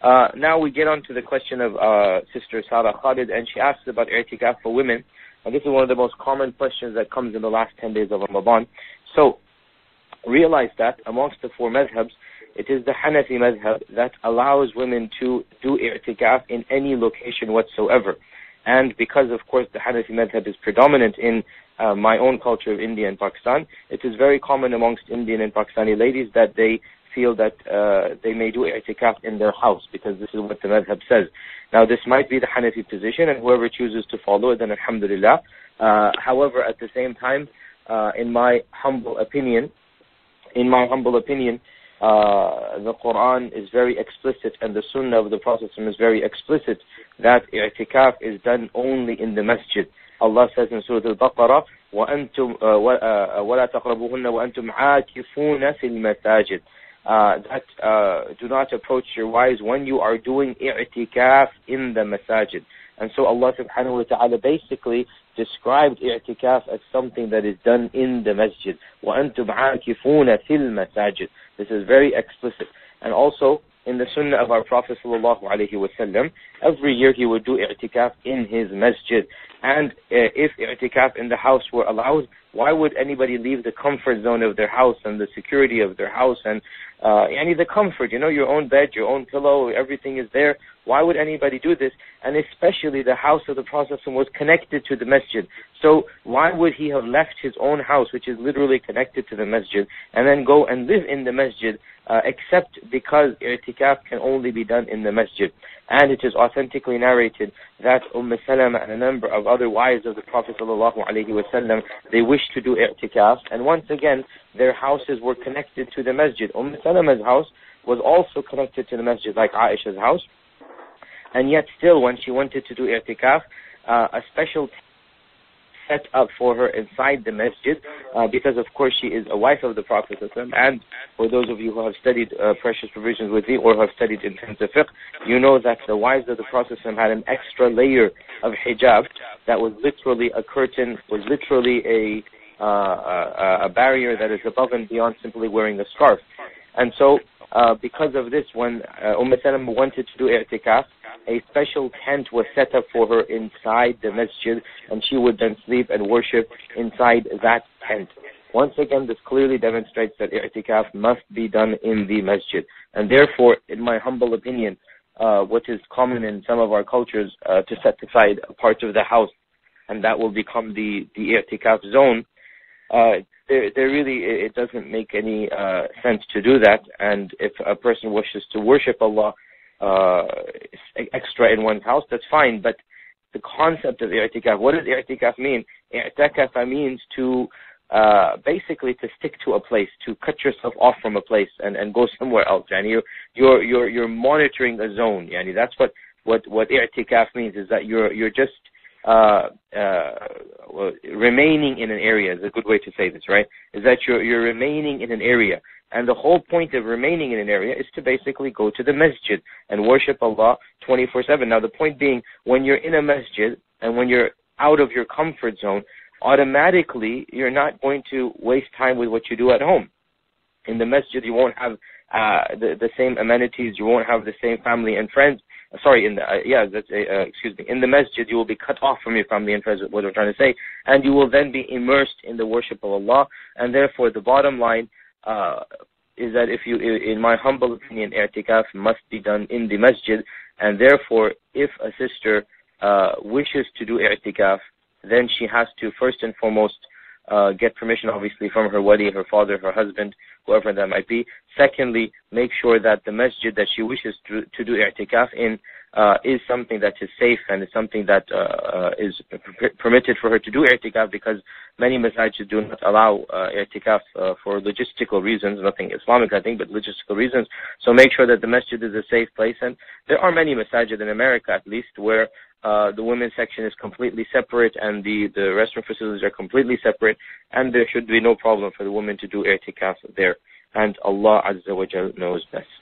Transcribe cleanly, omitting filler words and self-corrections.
Now we get on to the question of Sister Sarah Khalid, and she asks about i'tikaf for women. And this is one of the most common questions that comes in the last 10 days of Ramadan. So realize that amongst the four madhabs, it is the Hanafi madhab that allows women to do i'tikaf in any location whatsoever. And because, of course, the Hanafi madhab is predominant in my own culture of India and Pakistan, it is very common amongst Indian and Pakistani ladies that they feel that they may do i'tikaf in their house, because this is what the madhab says. Now, this might be the Hanafi position, and whoever chooses to follow it, then alhamdulillah. However, at the same time, in my humble opinion, the Quran is very explicit, and the Sunnah of the Prophet is very explicit, that i'tikaf is done only in the masjid. Allah says in Surah Al-Baqarah, وَأَنْتُمْ وَلَا تَقْرَبُوهُنَّ وَأَنْتُمْ عَاكِفُونَ فِي الْمَسَاجِدِ, that do not approach your wives when you are doing i'tikaf in the masajid. And so Allah subhanahu wa ta'ala basically described i'tikaf as something that is done in the masjid. وَأَنْتُمْ عَاكِفُونَ فِي الْمَسَاجِدِ. This is very explicit. And also, in the sunnah of our Prophet sallallahu alaihi wasallam, every year he would do i'tikaf in his masjid. And if i'tikaf in the house were allowed, why would anybody leave the comfort zone of their house and the security of their house and the comfort, your own bed, your own pillow, everything is there. Why would anybody do this? And especially the house of the Prophet was connected to the masjid. So why would he have left his own house, which is literally connected to the masjid, and then go and live in the masjid, except because i'tikaf can only be done in the masjid? And it is authentically narrated that Salama and a number of other wives of the Prophet ﷺ, they wished to do i'tikaf, and once again, their houses were connected to the masjid. Salama's house was also connected to the masjid, like Aisha's house, and yet still, when she wanted to do i'tikaf, a special set up for her inside the masjid, because of course she is a wife of the Prophet. And for those of you who have studied precious provisions with me, or who have studied intensive fiqh, you know that the wives of the Prophet had an extra layer of hijab that was literally a curtain, was literally a barrier that is above and beyond simply wearing a scarf. And so because of this, when Salama wanted to do i'tikaf, a special tent was set up for her inside the masjid, and she would then sleep and worship inside that tent. Once again, this clearly demonstrates that i'tikaf must be done in the masjid. And therefore, in my humble opinion, what is common in some of our cultures, to set aside a part of the house, and that will become the i'tikaf zone, it doesn't make any sense to do that. And if a person wishes to worship Allah extra in one's house, that's fine. But the concept of i'tikaf, what does i'tikaf mean? I'tikaf means to basically to stick to a place, to cut yourself off from a place and go somewhere else. And you're monitoring a zone. Yani that's what i'tikaf means, is that you're just remaining in an area, is a good way to say this, right? Is that you're remaining in an area. And the whole point of remaining in an area is to basically go to the masjid and worship Allah 24/7. Now, the point being, when you're in a masjid and when you're out of your comfort zone, automatically you're not going to waste time with what you do at home. In the masjid, you won't have the same amenities, you won't have the same family and friends. In the masjid, you will be cut off from your family and friends, what I'm trying to say, and you will then be immersed in the worship of Allah. And therefore, the bottom line is that in my humble opinion, i'tikaf must be done in the masjid. And therefore, if a sister wishes to do i'tikaf, then she has to first and foremost get permission, obviously, from her wali, her father, her husband, whoever that might be. Secondly, make sure that the masjid that she wishes to do i'tikaf in is something that is safe and is something that is permitted for her to do i'tikaf, because many masajid do not allow i'tikaf for logistical reasons, nothing Islamic, I think, but logistical reasons. So make sure that the masjid is a safe place. And there are many masajid in America, at least, where the women's section is completely separate and the restroom facilities are completely separate, and there should be no problem for the woman to do i'tikaf there. And Allah Azza wa Jal knows best.